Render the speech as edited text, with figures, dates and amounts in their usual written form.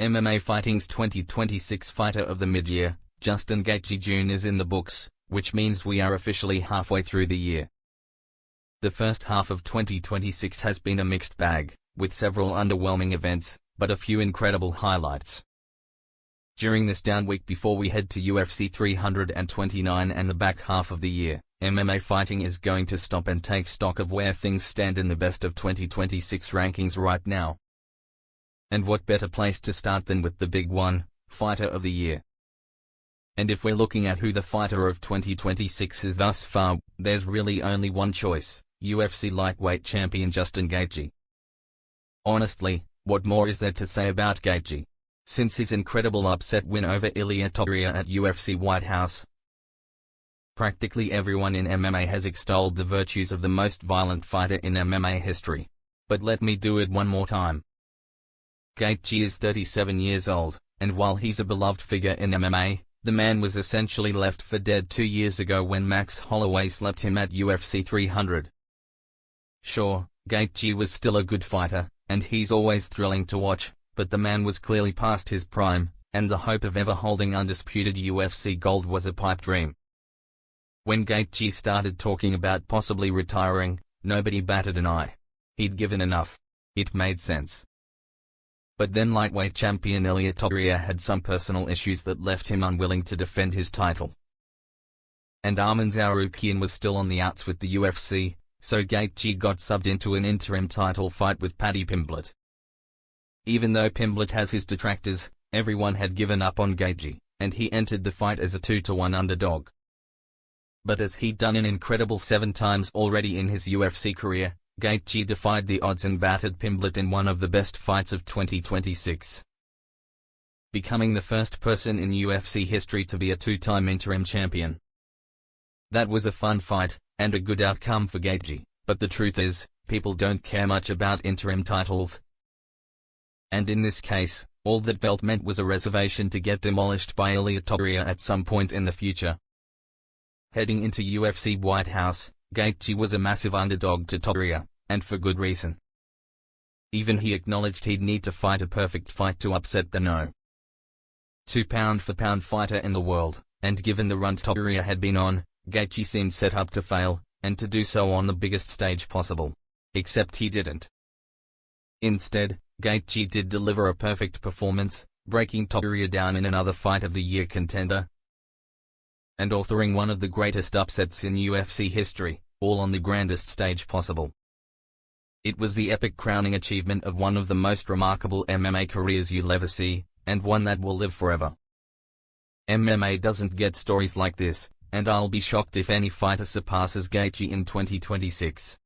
MMA Fighting's 2026 Fighter of the Mid-Year, Justin Gaethje Jr. is in the books, which means we are officially halfway through the year. The first half of 2026 has been a mixed bag, with several underwhelming events, but a few incredible highlights. During this down week before we head to UFC 329 and the back half of the year, MMA Fighting is going to stop and take stock of where things stand in the best of 2026 rankings right now. And what better place to start than with the big one, Fighter of the Year. And if we're looking at who the Fighter of 2026 is thus far, there's really only one choice, UFC lightweight champion Justin Gaethje. Honestly, what more is there to say about Gaethje? Since his incredible upset win over Ilia Topuria at UFC White House, practically everyone in MMA has extolled the virtues of the most violent fighter in MMA history. But let me do it one more time. Gaethje is 37 years old, and while he's a beloved figure in MMA, the man was essentially left for dead 2 years ago when Max Holloway slapped him at UFC 300. Sure, Gaethje was still a good fighter, and he's always thrilling to watch, but the man was clearly past his prime, and the hope of ever holding undisputed UFC gold was a pipe dream. When Gaethje started talking about possibly retiring, nobody batted an eye. He'd given enough. It made sense. But then lightweight champion Ilia Topuria had some personal issues that left him unwilling to defend his title. And Arman Tsarukyan was still on the outs with the UFC, so Gaethje got subbed into an interim title fight with Paddy Pimblett. Even though Pimblett has his detractors, everyone had given up on Gaethje, and he entered the fight as a 2-1 underdog. But as he'd done an incredible 7 times already in his UFC career, Gaethje defied the odds and battered Pimblett in one of the best fights of 2026. Becoming the first person in UFC history to be a 2-time interim champion. That was a fun fight, and a good outcome for Gaethje, but the truth is, people don't care much about interim titles. And in this case, all that belt meant was a reservation to get demolished by Ilia Topuria at some point in the future. Heading into UFC White House, Gaethje was a massive underdog to Topuria, and for good reason. Even he acknowledged he'd need to fight a perfect fight to upset the no. 2 pound-for-pound fighter in the world, and given the run Topuria had been on, Gaethje seemed set up to fail, and to do so on the biggest stage possible. Except he didn't. Instead, Gaethje did deliver a perfect performance, breaking Topuria down in another Fight of the Year contender, and authoring one of the greatest upsets in UFC history, all on the grandest stage possible. It was the epic crowning achievement of one of the most remarkable MMA careers you'll ever see, and one that will live forever. MMA doesn't get stories like this, and I'll be shocked if any fighter surpasses Gaethje in 2026.